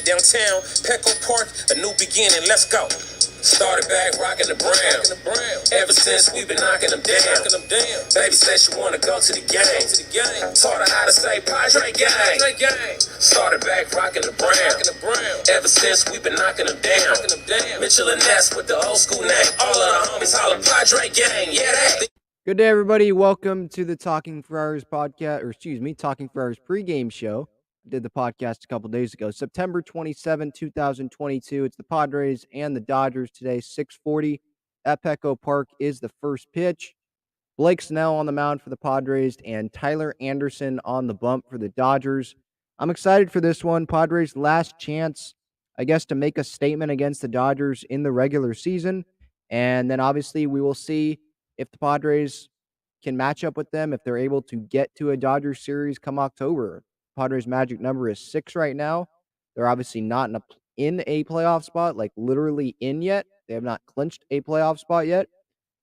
Downtown, Petco Park, a new beginning, let's go. Started back rocking the brown. Ever since we've been knocking them down. Baby said she wanna go to the game. Taught her how to say Padre gang. Started back rocking the brown. Ever since we've been knocking them down. Mitchell and Ness with the old school name. All of the homies holler Padre gang. Yeah, that. Good day, everybody. Welcome to the Talking Friars podcast, Talking Friars pregame show. I did the podcast a couple days ago, September 27, 2022. It's the Padres and the Dodgers today, 6:40 at Petco Park is the first pitch. Blake Snell on the mound for the Padres and Tyler Anderson on the bump for the Dodgers. I'm excited for this one. Padres' last chance, I guess, to make a statement against the Dodgers in the regular season. And then obviously we will see if the Padres can match up with them, if they're able to get to a Dodgers series come October. Padres' magic number is 6 right now. They're obviously not in a playoff spot, like literally in yet. They have not clinched a playoff spot yet.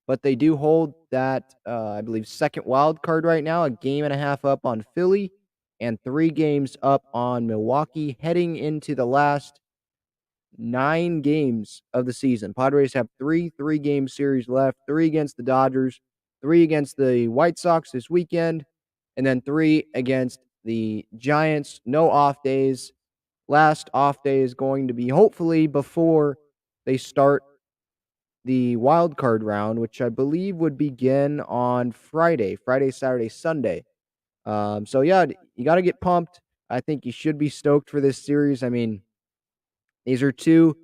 But they do hold that, I believe, second wild card right now, a game and a half up on Philly and 3 games up on Milwaukee, heading into the last 9 games of the season. Padres have 3-game series left, 3 against the Dodgers, 3 against the White Sox this weekend, and then 3 against the Giants. No off days. Last off day is going to be hopefully before they start the wild card round, which I believe would begin on Friday, Saturday, Sunday. So yeah, you got to get pumped. I think you should be stoked for this series. I mean, these are 2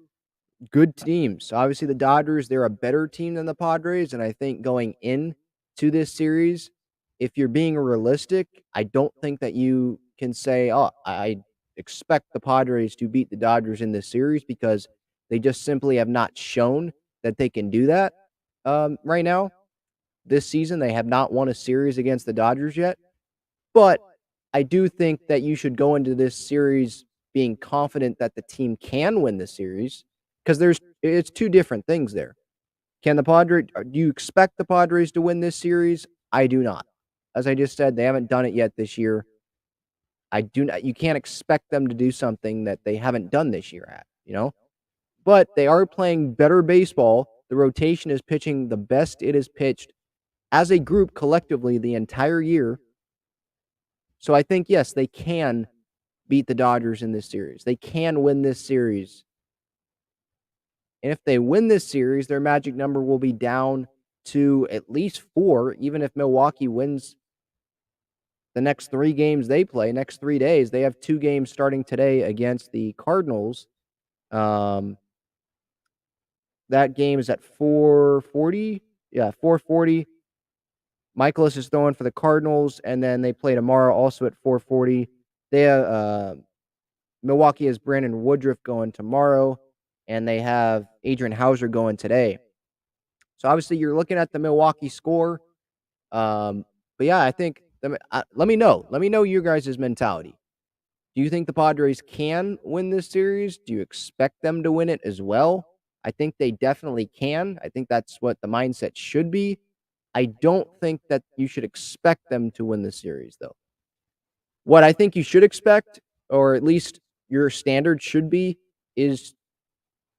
good teams. Obviously, the Dodgers, they're a better team than the Padres, and I think going into this series, if you're being realistic, I don't think that you can say, "Oh, I expect the Padres to beat the Dodgers in this series," because they just simply have not shown that they can do that. Right now, this season, they have not won a series against the Dodgers yet. But I do think that you should go into this series being confident that the team can win the series, because it's 2 different things there. Do you expect the Padres to win this series? I do not. As I just said, they haven't done it yet this year. I do not. You can't expect them to do something that they haven't done this year But they are playing better baseball. The rotation is pitching the best it has pitched as a group collectively the entire year. So I think, yes, they can beat the Dodgers in this series. They can win this series. And if they win this series, their magic number will be down to at least 4, even if Milwaukee wins the next 3 games they play, next 3 days. They have 2 games starting today against the Cardinals. That game is at 4:40. Yeah, 4:40. Michaelis is throwing for the Cardinals, and then they play tomorrow also at 4:40. They have Milwaukee has Brandon Woodruff going tomorrow, and they have Adrian Hauser going today. So obviously you're looking at the Milwaukee score. But yeah, I think let me know. Let me know your guys' mentality. Do you think the Padres can win this series? Do you expect them to win it as well? I think they definitely can. I think that's what the mindset should be. I don't think that you should expect them to win the series, though. What I think you should expect, or at least your standard should be, is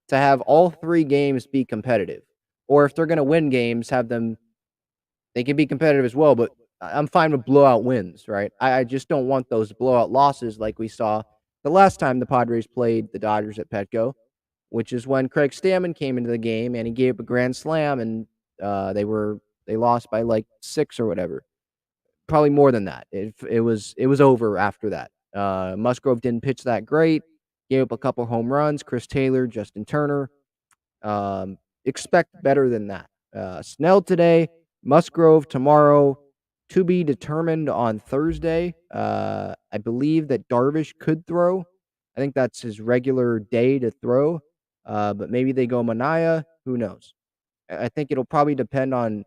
to have all 3 games be competitive. Or if they're going to win games, they can be competitive as well, but I'm fine with blowout wins, right? I just don't want those blowout losses like we saw the last time the Padres played the Dodgers at Petco, which is when Craig Stammen came into the game and he gave up a grand slam, and they lost by like 6 or whatever. Probably more than that. It was over after that. Musgrove didn't pitch that great. Gave up a couple home runs. Chris Taylor, Justin Turner. Expect better than that. Snell today, Musgrove tomorrow, to be determined on Thursday. I believe that Darvish could throw. I think that's his regular day to throw. But maybe they go Manaea. Who knows? I think it'll probably depend on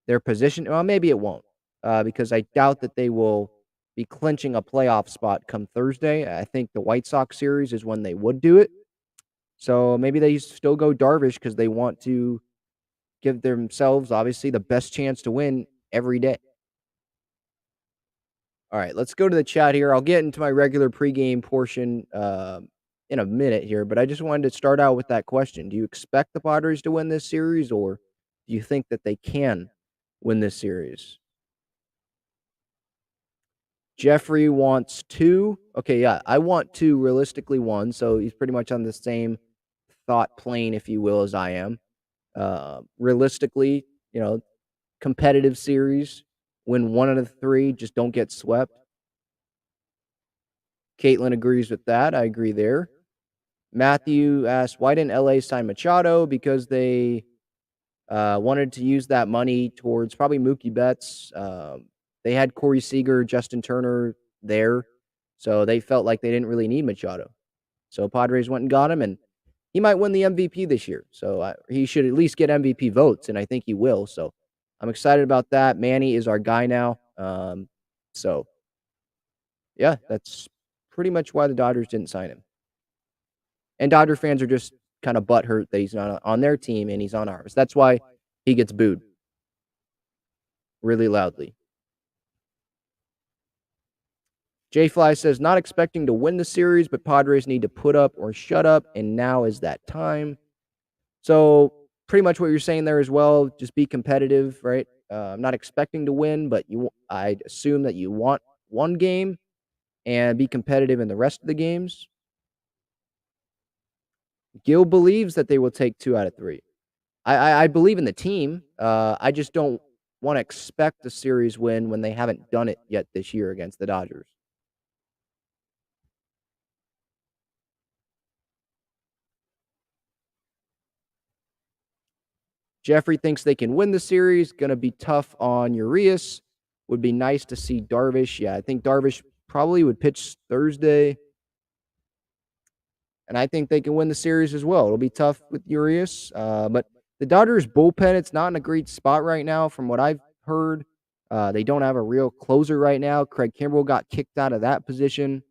their position. Well, maybe it won't, because I doubt that they will be clinching a playoff spot come Thursday. I think the White Sox series is when they would do it. So maybe they still go Darvish because they want to give themselves, obviously, the best chance to win every day. All right, let's go to the chat here. I'll get into my regular pregame portion in a minute here, but I just wanted to start out with that question. Do you expect the Padres to win this series, or do you think that they can win this series? Jeffrey wants two. Okay, yeah, I want two, realistically one. So he's pretty much on the same thought plane, if you will, as I am. Realistically, competitive series, win one out of three, just don't get swept. Caitlin agrees with that. I agree there. Matthew asked, why didn't LA sign Machado? Because they wanted to use that money towards probably Mookie Betts. They had Corey Seager, Justin Turner there, so they felt like they didn't really need Machado. So Padres went and got him, and he might win the MVP this year. So he should at least get MVP votes, and I think he will. So I'm excited about that. Manny is our guy now. So, yeah, that's pretty much why the Dodgers didn't sign him. And Dodger fans are just kind of butthurt that he's not on their team and he's on ours. That's why he gets booed really loudly. J-Fly says, not expecting to win the series, but Padres need to put up or shut up, and now is that time. So pretty much what you're saying there as well, just be competitive, right? I'm not expecting to win, but I'd assume that you want one game and be competitive in the rest of the games. Gil believes that they will take 2 out of 3. I believe in the team. I just don't want to expect a series win when they haven't done it yet this year against the Dodgers. Jeffrey thinks they can win the series. Going to be tough on Urias. Would be nice to see Darvish. Yeah, I think Darvish probably would pitch Thursday. And I think they can win the series as well. It'll be tough with Urias. But the Dodgers bullpen, it's not in a great spot right now from what I've heard. They don't have a real closer right now. Craig Kimbrell got kicked out of that position.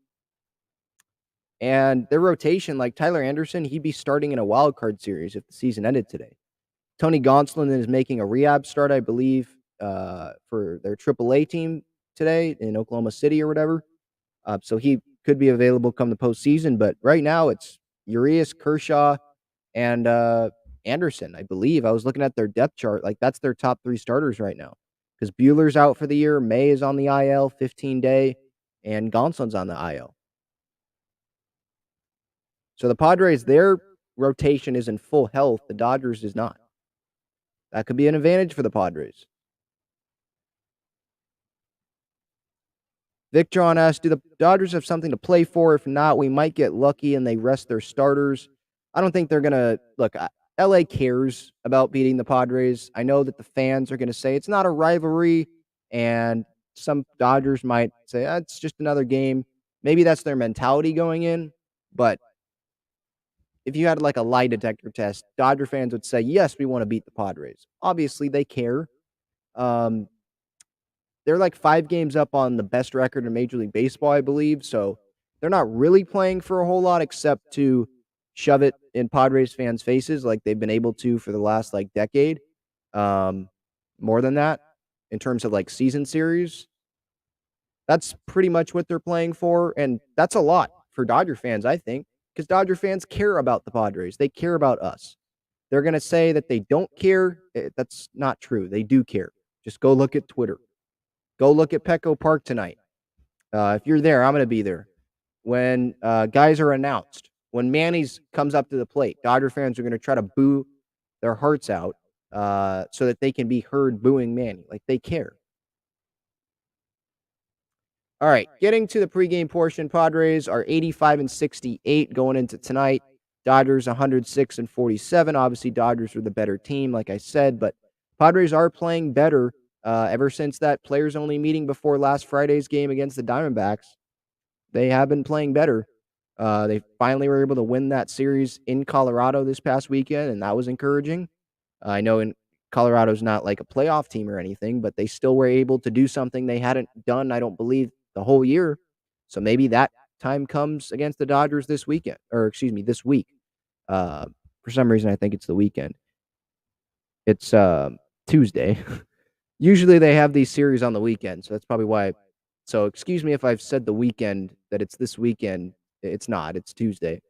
And their rotation, like Tyler Anderson, he'd be starting in a wild card series if the season ended today. Tony Gonsolin is making a rehab start, I believe, for their AAA team today in Oklahoma City or whatever. So he could be available come the postseason. But right now it's Urias, Kershaw, and Anderson, I believe. I was looking at their depth chart. Like, that's their top 3 starters right now. Because Buehler's out for the year. May is on the IL, 15-day. And Gonsolin's on the IL. So the Padres, their rotation is in full health. The Dodgers is not. That could be an advantage for the Padres. Victron asks, do the Dodgers have something to play for? If not, we might get lucky and they rest their starters. I don't think they're going to – look, LA cares about beating the Padres. I know that the fans are going to say it's not a rivalry, and some Dodgers might say, it's just another game. Maybe that's their mentality going in, but if you had like a lie detector test, Dodger fans would say, yes, we want to beat the Padres. Obviously, they care. They're like 5 games up on the best record in Major League Baseball, I believe. So they're not really playing for a whole lot except to shove it in Padres fans' faces like they've been able to for the last like decade. More than that, in terms of like season series. That's pretty much what they're playing for. And that's a lot for Dodger fans, I think, because Dodger fans care about the Padres. They care about us. They're going to say that they don't care. That's not true. They do care. Just go look at Twitter. Go look at Petco Park tonight. If you're there, I'm going to be there. When guys are announced, when Manny's comes up to the plate, Dodger fans are going to try to boo their hearts out so that they can be heard booing Manny. Like, they care. All right, getting to the pregame portion, Padres are 85-68 going into tonight. Dodgers 106-47. Obviously, Dodgers are the better team, like I said, but Padres are playing better ever since that players-only meeting before last Friday's game against the Diamondbacks. They have been playing better. They finally were able to win that series in Colorado this past weekend, and that was encouraging. I know in Colorado's not like a playoff team or anything, but they still were able to do something they hadn't done, I don't believe, the whole year. So maybe that time comes against the Dodgers this week. For some reason, I think it's the weekend. It's Tuesday. Usually they have these series on the weekend, so that's probably why. So excuse me if I've said the weekend, that it's this weekend. It's not. It's Tuesday.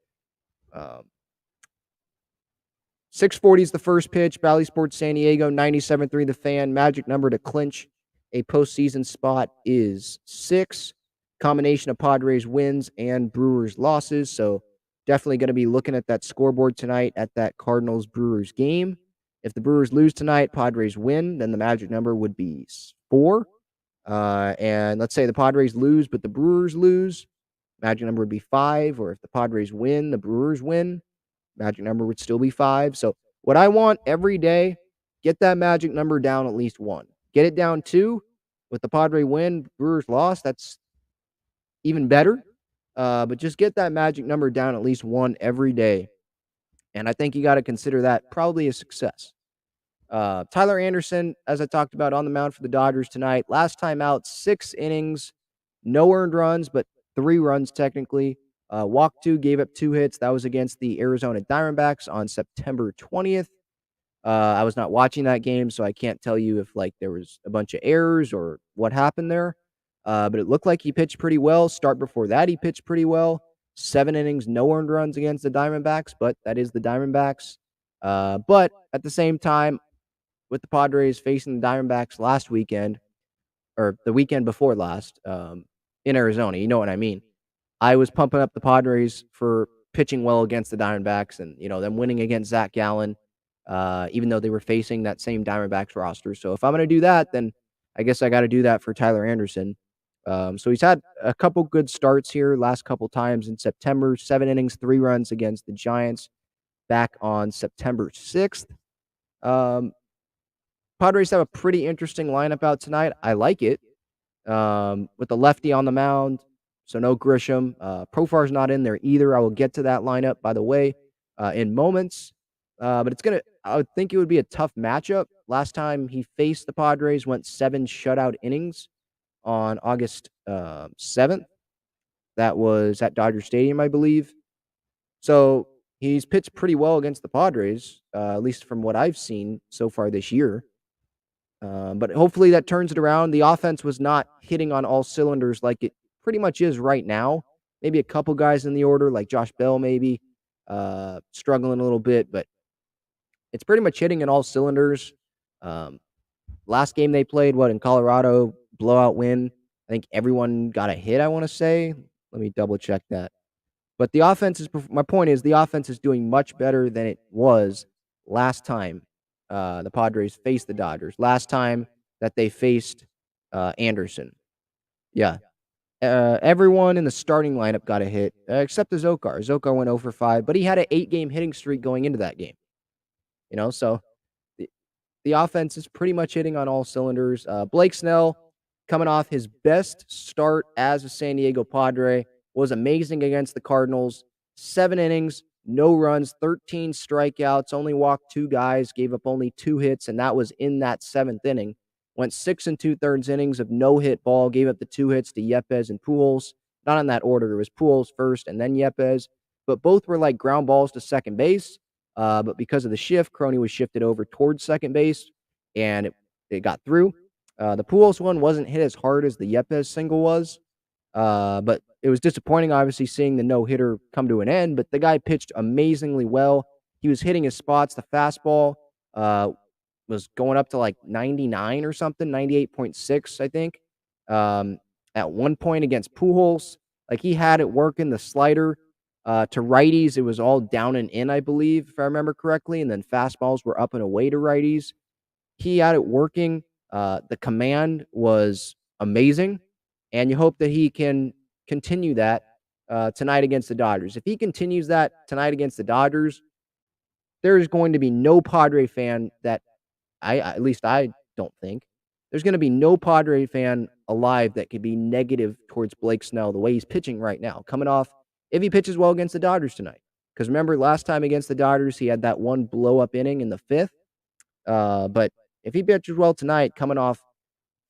6:40 is the first pitch. Bally Sports San Diego, 97.3 the Fan. Magic number to clinch a postseason spot is 6. Combination of Padres wins and Brewers losses. So definitely going to be looking at that scoreboard tonight at that Cardinals-Brewers game. If the Brewers lose tonight, Padres win, then the magic number would be 4. And let's say the Padres lose, but the Brewers lose, magic number would be 5. Or if the Padres win, the Brewers win, magic number would still be 5. So what I want every day, get that magic number down at least 1. Get it down 2. With the Padre win, Brewers lost, that's even better. But just get that magic number down at least 1 every day. And I think you got to consider that probably a success. Tyler Anderson, as I talked about, on the mound for the Dodgers tonight. Last time out, 6 innings, no earned runs, but 3 runs technically. Walked 2, gave up 2 hits. That was against the Arizona Diamondbacks on September 20th. I was not watching that game, so I can't tell you if there was a bunch of errors or what happened there. But it looked like he pitched pretty well. Start before that, he pitched pretty well. 7 innings, no earned runs against the Diamondbacks, but that is the Diamondbacks. But at the same time, with the Padres facing the Diamondbacks last weekend, or the weekend before last, in Arizona, you know what I mean. I was pumping up the Padres for pitching well against the Diamondbacks and, them winning against Zach Gallen, even though they were facing that same Diamondbacks roster. So if I'm going to do that, then I guess I got to do that for Tyler Anderson. So he's had a couple good starts here last couple times in September. 7 innings, 3 runs against the Giants back on September 6th. Padres have a pretty interesting lineup out tonight. I like it. With the lefty on the mound, so no Grisham. Profar's not in there either. I will get to that lineup, by the way, in moments. But I would think it would be a tough matchup. Last time he faced the Padres, went 7 shutout innings on August 7th. That was at Dodger Stadium, I believe. So he's pitched pretty well against the Padres, at least from what I've seen so far this year. But hopefully that turns it around. The offense was not hitting on all cylinders like it pretty much is right now. Maybe a couple guys in the order, like Josh Bell, maybe struggling a little bit, but it's pretty much hitting in all cylinders. Last game they played, in Colorado, blowout win. I think everyone got a hit, I want to say. Let me double check that. But my point is, the offense is doing much better than it was last time the Padres faced the Dodgers. Last time that they faced Anderson. Yeah. Everyone in the starting lineup got a hit, except the Zokar. Zokar went 0 for 5, but he had an 8-game hitting streak going into that game. So the offense is pretty much hitting on all cylinders. Blake Snell, coming off his best start as a San Diego Padre, was amazing against the Cardinals. 7 innings, no runs, 13 strikeouts, only walked 2 guys, gave up only 2 hits, and that was in that 7th inning. Went 6 2/3 innings of no-hit ball, gave up the 2 hits to Yepez and Pujols. Not in that order. It was Pujols first and then Yepez. But both were like ground balls to second base. But because of the shift, Crony was shifted over towards second base, and it got through. The Pujols one wasn't hit as hard as the Yepez single was. But it was disappointing, obviously, seeing the no-hitter come to an end. But the guy pitched amazingly well. He was hitting his spots. The fastball was going up to 99 or something, 98.6, I think. At one point against Pujols, he had it working. The slider to righties, it was all down and in, I believe, if I remember correctly. And then fastballs were up and away to righties. He had it working. The command was amazing. And you hope that he can continue that tonight against the Dodgers. If he continues that tonight against the Dodgers, there's going to be no Padre fan that at least I don't think. There's going to be no Padre fan alive that could be negative towards Blake Snell the way he's pitching right now, coming off if he pitches well against the Dodgers tonight. Because remember, last time against the Dodgers, he had that one blow-up inning in the 5th. But if he pitches well tonight, coming off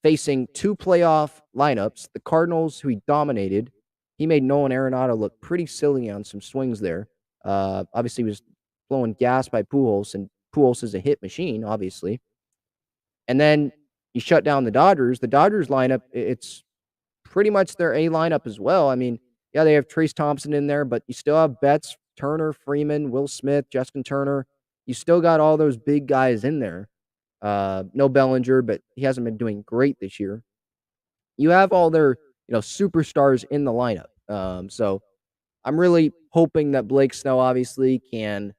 facing 2 playoff lineups, the Cardinals, who he dominated, he made Nolan Arenado look pretty silly on some swings there. Obviously, he was blowing gas by Pujols, and Pujols is a hit machine, obviously. And then you shut down the Dodgers. The Dodgers lineup, it's pretty much their A lineup as well. I mean, yeah, they have Trace Thompson in there, but you still have Betts Turner, Freeman, Will Smith, Justin Turner. You still got all those big guys in there. No Bellinger, but he hasn't been doing great this year. You have all their, superstars in the lineup. So I'm really hoping that Blake Snell obviously can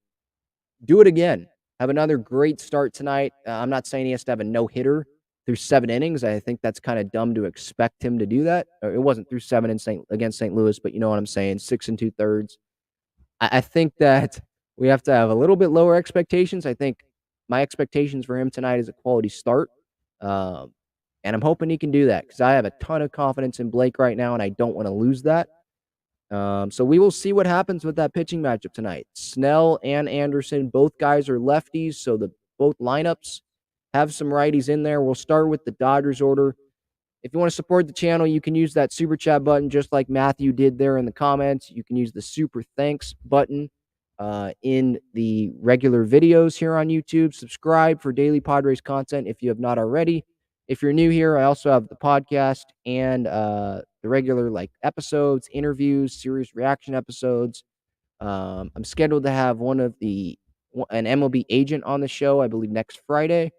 do it again. Have another great start tonight. I'm not saying he has to have a no-hitter through 7 innings. I think that's kind of dumb to expect him to do that. It wasn't through 7 against St. Louis, but you know what I'm saying, 6 2/3. I think that we have to have a little bit lower expectations. I think my expectations for him tonight is a quality start. Um, and I'm hoping he can do that because I have a ton of confidence in Blake right now, and I don't want to lose that. So we will see what happens with that pitching matchup tonight. Snell and Anderson, both guys are lefties, so both lineups have some righties in there. We'll start with the Dodgers order. If you want to support the channel, you can use that super chat button just like Matthew did there in the comments. You can use the super thanks button in the regular videos here on YouTube. Subscribe for daily Padres content if you have not already. If you're new here, I also have the podcast and the regular episodes, interviews, series reaction episodes. I'm scheduled to have an MLB agent on the show, I believe next Friday.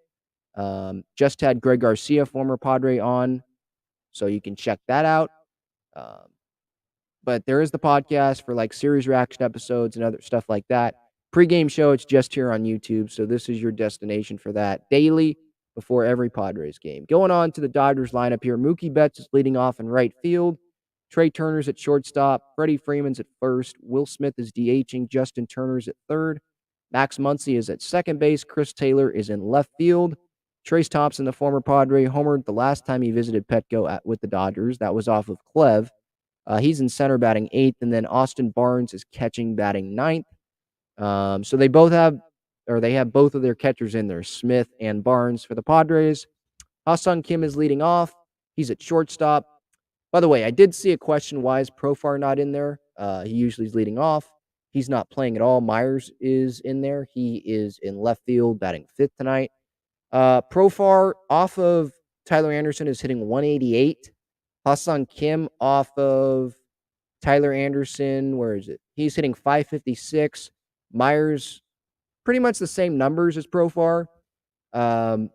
Just had Greg Garcia, former Padre, on, so you can check that out. But there is the podcast for series reaction episodes and other stuff like that. Pregame show, it's just here on YouTube, so this is your destination for that daily before every Padres game. Going on to the Dodgers lineup here, Mookie Betts is leading off in right field. Trey Turner's at shortstop. Freddie Freeman's at first. Will Smith is DHing. Justin Turner's at third. Max Muncy is at second base. Chris Taylor is in left field. Trace Thompson, the former Padre, homered the last time he visited Petco with the Dodgers. That was off of Clev. He's in center batting eighth, and then Austin Barnes is catching batting ninth. So they have both of their catchers in there, Smith and Barnes for the Padres. Ha-Sung Kim is leading off. He's at shortstop. By the way, I did see a question, why is Profar not in there? He usually is leading off. He's not playing at all. Myers is in there. He is in left field, batting fifth tonight. Profar off of Tyler Anderson is hitting 188. Ha-Sung Kim off of Tyler Anderson, where is it? He's hitting 556. Myers, pretty much the same numbers as Profar. But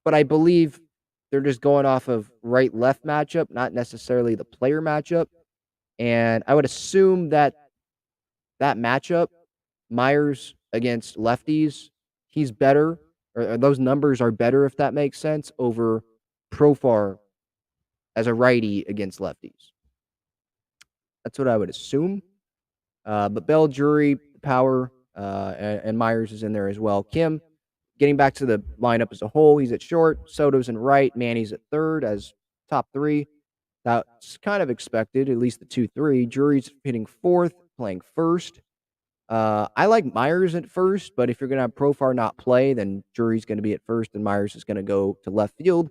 I believe they're just going off of right-left matchup, not necessarily the player matchup. And I would assume that matchup, Myers against lefties, he's better, or those numbers are better, if that makes sense, over Profar as a righty against lefties. That's what I would assume. But Bell, Drury, Power, and Myers is in there as well. Kim, getting back to the lineup as a whole, he's at short. Soto's in right. Manny's at third as top three. That's kind of expected, at least the 2-3. Drury's hitting fourth, playing first. I like Myers at first, but if you're going to have Profar not play, then Drury's going to be at first, and Myers is going to go to left field.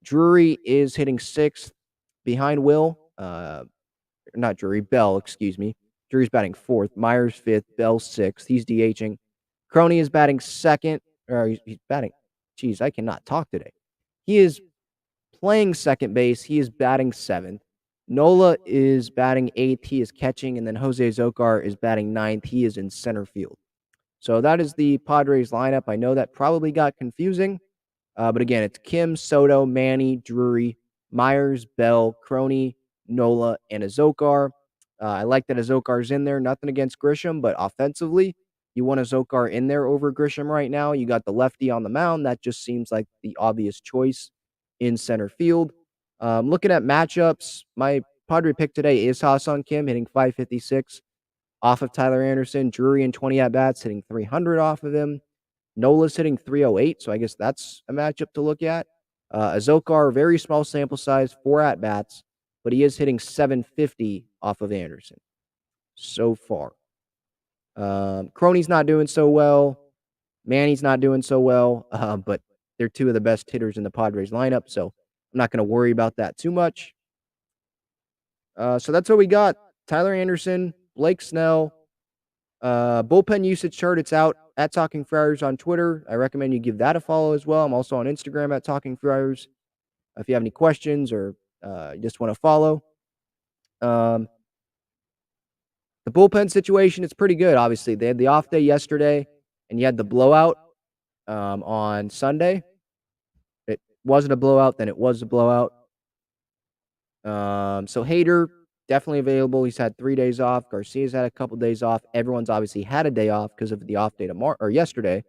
Drury is hitting sixth behind Will. Not Drury, Bell, excuse me. Drury's batting fourth. Myers fifth. Bell sixth. He's DHing. Crony is batting second. Or he's batting. Geez, I cannot talk today. He is playing second base. He is batting seventh. Nola is batting eighth. He is catching. And then Jose Zokar is batting ninth. He is in center field. So that is the Padres lineup. I know that probably got confusing. But again, it's Kim, Soto, Manny, Drury, Myers, Bell, Crony, Nola, and Azokar. I like that Azokar's in there. Nothing against Grisham, but offensively, you want Azokar in there over Grisham right now. You got the lefty on the mound. That just seems like the obvious choice in center field. Looking at matchups, my Padre pick today is Ha-Sung Kim, hitting 556 off of Tyler Anderson. Drury in 20 at-bats, hitting 300 off of him. Nola's hitting 308, so I guess that's a matchup to look at. Azokar, very small sample size, 4 at-bats, but he is hitting 750 off of Anderson so far. Crony's not doing so well. Manny's not doing so well, but they're two of the best hitters in the Padres lineup, so I'm not going to worry about that too much. So that's what we got. Tyler Anderson, Blake Snell, bullpen usage chart. It's out at Talking Friars on Twitter. I recommend you give that a follow as well. I'm also on Instagram at Talking Friars. If you have any questions or just want to follow. The bullpen situation is pretty good, obviously. They had the off day yesterday, and you had the blowout on Sunday. It wasn't a blowout, then it was a blowout. So Hader, definitely available. He's had 3 days off. Garcia's had a couple days off. Everyone's obviously had a day off because of the off day yesterday.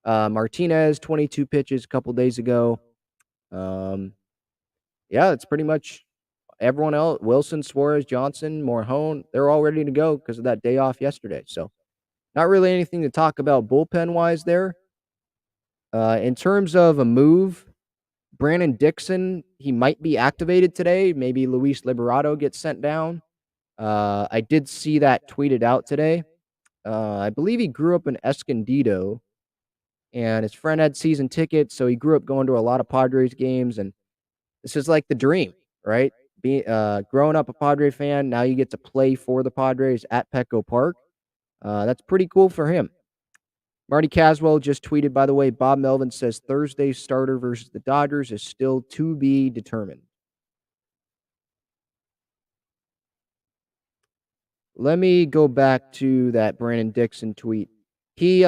Martinez, 22 pitches a couple days ago. Yeah, it's pretty much everyone else. Wilson, Suarez, Johnson, Morhone, they're all ready to go because of that day off yesterday. So not really anything to talk about bullpen-wise there. In terms of a move, Brandon Dixon, he might be activated today. Maybe Luis Liberato gets sent down. I did see that tweeted out today. I believe he grew up in Escondido, and his friend had season tickets, so he grew up going to a lot of Padres games, and this is like the dream, right? Growing up a Padre fan, now you get to play for the Padres at Petco Park. That's pretty cool for him. Marty Caswell just tweeted, by the way, Bob Melvin says Thursday's starter versus the Dodgers is still to be determined. Let me go back to that Brandon Dixon tweet. He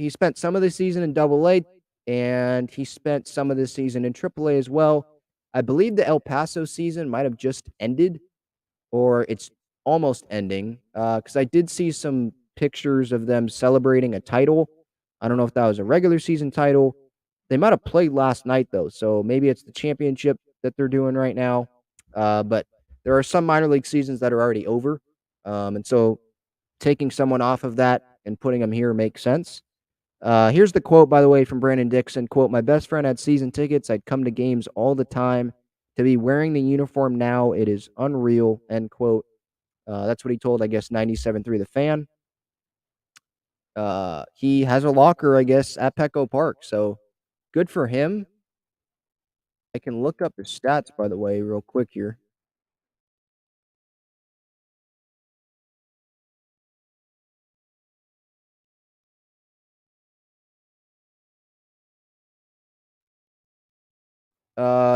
spent some of the season in Double-A, and he spent some of the season in Triple-A as well. I believe the El Paso season might have just ended, or it's almost ending, because I did see some pictures of them celebrating a title. I don't know if that was a regular season title. They might have played last night, though, so maybe it's the championship that they're doing right now. But there are some minor league seasons that are already over, and so taking someone off of that and putting them here makes sense. Here's the quote, by the way, from Brandon Dixon. Quote, "My best friend had season tickets. I'd come to games all the time. To be wearing the uniform now, it is unreal," end quote. That's what he told, I guess, 97.3 The Fan. He has a locker, I guess, at Petco Park, so good for him. I can look up his stats, by the way, real quick here.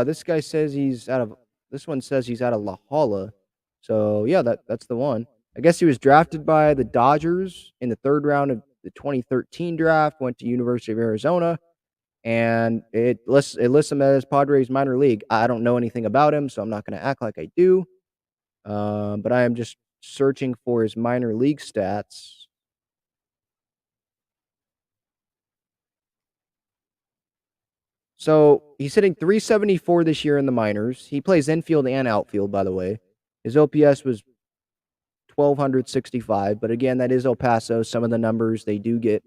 This guy says this one says he's out of La Jolla. So, yeah, that's the one. I guess he was drafted by the Dodgers in the 3rd round of the 2013 draft, went to University of Arizona, and it lists him as Padres minor league. I don't know anything about him, so I'm not gonna act like I do. But I am just searching for his minor league stats. So, he's hitting .374 this year in the minors. He plays infield and outfield, by the way. His OPS was 1,265, but again, that is El Paso. Some of the numbers, they do get,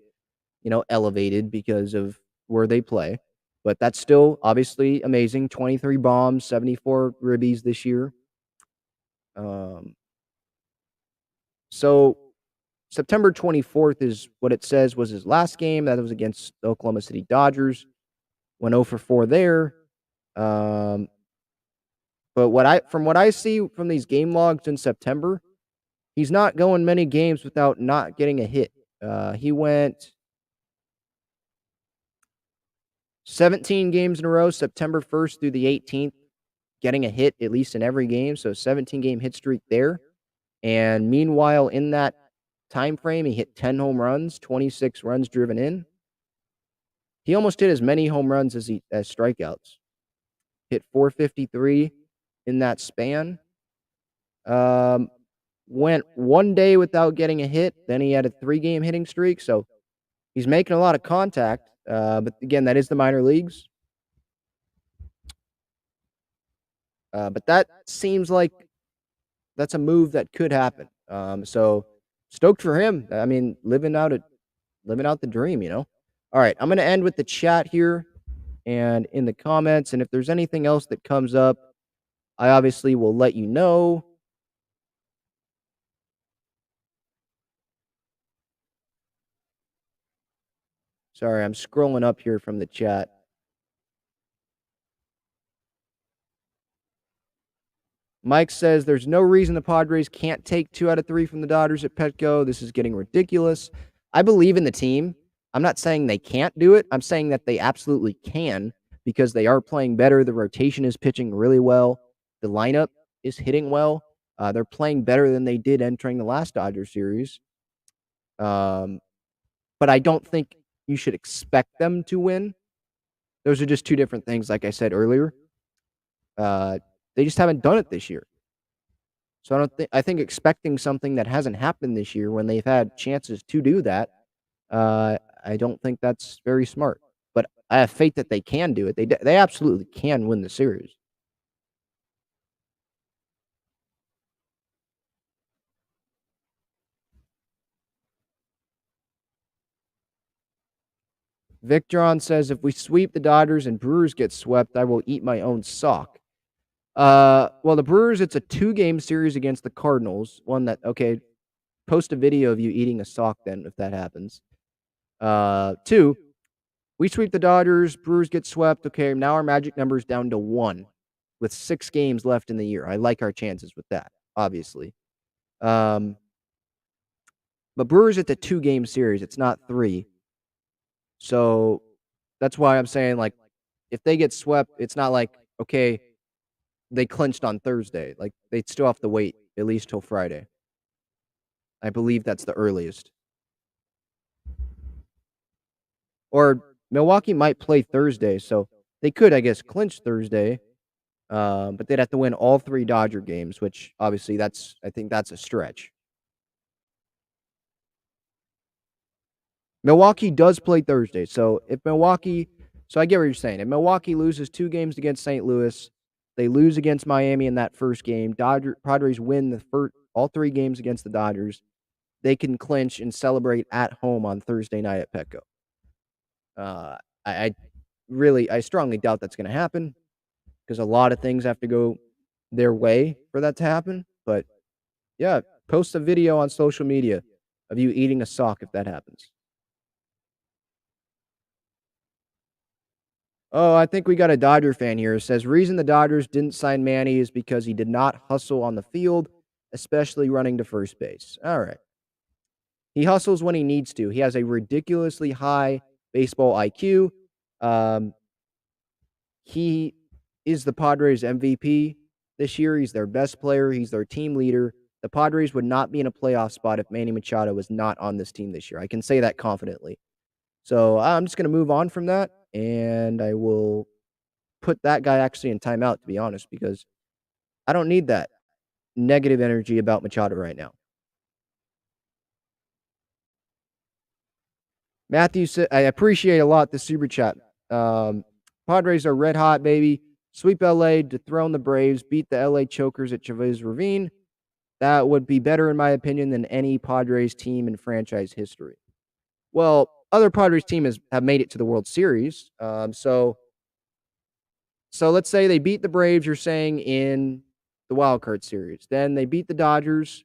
elevated because of where they play. But that's still obviously amazing. 23 bombs, 74 ribbies this year. So September 24th is what it says was his last game. That was against the Oklahoma City Dodgers. Went 0 for 4 there. But from what I see from these game logs in September, he's not going many games without not getting a hit. He went 17 games in a row, September 1st through the 18th, getting a hit at least in every game. So 17-game hit streak there. And meanwhile, in that time frame, he hit 10 home runs, 26 runs driven in. He almost hit as many home runs as strikeouts. Hit 453 in that span. Went 1 day without getting a hit. Then he had a 3-game hitting streak. So he's making a lot of contact. But again, that is the minor leagues. But that seems like that's a move that could happen. So stoked for him. I mean, living out the dream, All right, I'm going to end with the chat here and in the comments. And if there's anything else that comes up, I obviously will let you know. Sorry, I'm scrolling up here from the chat. Mike says there's no reason the Padres can't take 2 out of 3 from the Dodgers at Petco. This is getting ridiculous. I believe in the team. I'm not saying they can't do it. I'm saying that they absolutely can because they are playing better. The rotation is pitching really well. The lineup is hitting well. They're playing better than they did entering the last Dodgers series. But I don't think you should expect them to win. Those are just two different things, like I said earlier. They just haven't done it this year. So I think expecting something that hasn't happened this year when they've had chances to do that, I don't think that's very smart. But I have faith that they can do it. They absolutely can win the series. Victron says if we sweep the Dodgers and Brewers get swept, I will eat my own sock. Well, the Brewers, it's a 2-game series against the Cardinals. One that post a video of you eating a sock then if that happens. 2, we sweep the Dodgers, Brewers get swept. Okay, now our magic number is down to 1 with 6 games left in the year. I like our chances with that, obviously. But Brewers, it's a 2-game series. It's not 3. So that's why I'm saying, like, if they get swept, it's not like, okay, they clinched on Thursday. Like, they'd still have to wait at least till Friday. I believe that's the earliest. Or Milwaukee might play Thursday, so they could, I guess, clinch Thursday. But they'd have to win all 3 Dodger games, which obviously I think that's a stretch. Milwaukee does play Thursday, so I get what you're saying. If Milwaukee loses 2 games against St. Louis, they lose against Miami in that first game. Padres win all 3 games against the Dodgers. They can clinch and celebrate at home on Thursday night at Petco. I strongly doubt that's going to happen because a lot of things have to go their way for that to happen. But yeah, post a video on social media of you eating a sock if that happens. Oh, I think we got a Dodger fan here. It says reason the Dodgers didn't sign Manny is because he did not hustle on the field, especially running to first base. All right. He hustles when he needs to. He has a ridiculously high baseball IQ. He is the Padres MVP this year. He's their best player. He's their team leader. The Padres would not be in a playoff spot if Manny Machado was not on this team this year. I can say that confidently. So I'm just going to move on from that, and I will put that guy actually in timeout, to be honest, because I don't need that negative energy about Machado right now. Matthew said, I appreciate a lot the super chat. Padres are red hot, baby. Sweep LA, dethrone the Braves, beat the LA Chokers at Chavez Ravine. That would be better, in my opinion, than any Padres team in franchise history. Well, other Padres teams have made it to the World Series. So let's say they beat the Braves, you're saying, in the wild card series. Then they beat the Dodgers,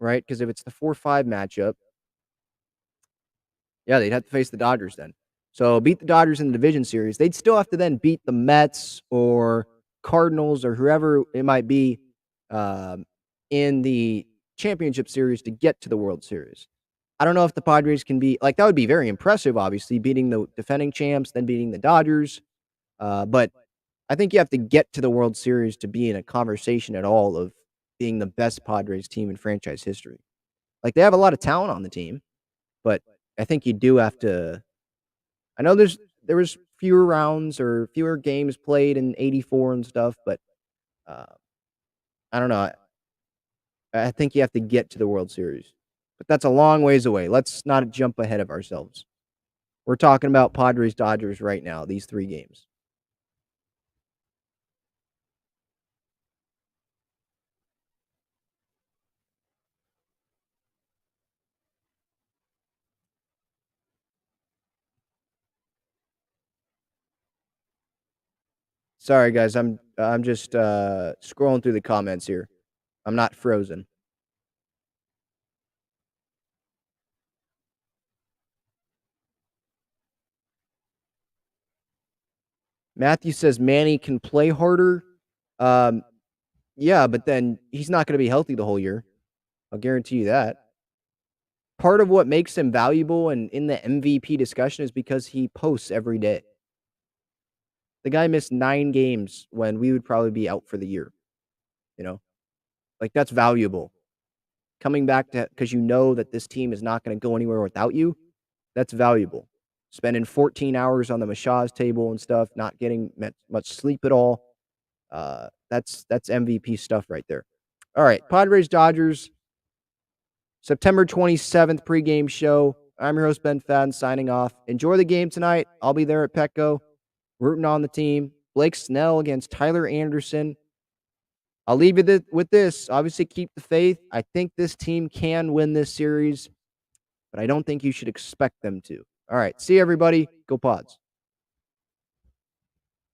right? Because if it's the 4-5 matchup, yeah, they'd have to face the Dodgers then. So beat the Dodgers in the division series. They'd still have to then beat the Mets or Cardinals or whoever it might be in the championship series to get to the World Series. I don't know if the Padres can be like that would be very impressive, obviously, beating the defending champs, then beating the Dodgers. But I think you have to get to the World Series to be in a conversation at all of being the best Padres team in franchise history. Like they have a lot of talent on the team, but I think you do have to. I know there was fewer rounds or fewer games played in '84 and stuff, but uh, I don't know. I think you have to get to the World Series, but that's a long ways away. Let's not jump ahead of ourselves. We're talking about Padres Dodgers right now. These 3 games. Sorry, guys. I'm just scrolling through the comments here. I'm not frozen. Matthew says Manny can play harder. Um, yeah, but then he's not going to be healthy the whole year. I'll guarantee you that. Part of what makes him valuable and in the MVP discussion is because he posts every day. The guy missed 9 games when we would probably be out for the year, you know? Like, that's valuable. Coming back to because you know that this team is not going to go anywhere without you, that's valuable. Spending 14 hours on the massage table and stuff, not getting much sleep at all. That's MVP stuff right there. All right, Padres Dodgers, September 27th pregame show. I'm your host, Ben Fadden, signing off. Enjoy the game tonight. I'll be there at Petco, rooting on the team. Blake Snell against Tyler Anderson. I'll leave you with this. Obviously, keep the faith. I think this team can win this series, but I don't think you should expect them to. All right. See you, everybody. Go Pods.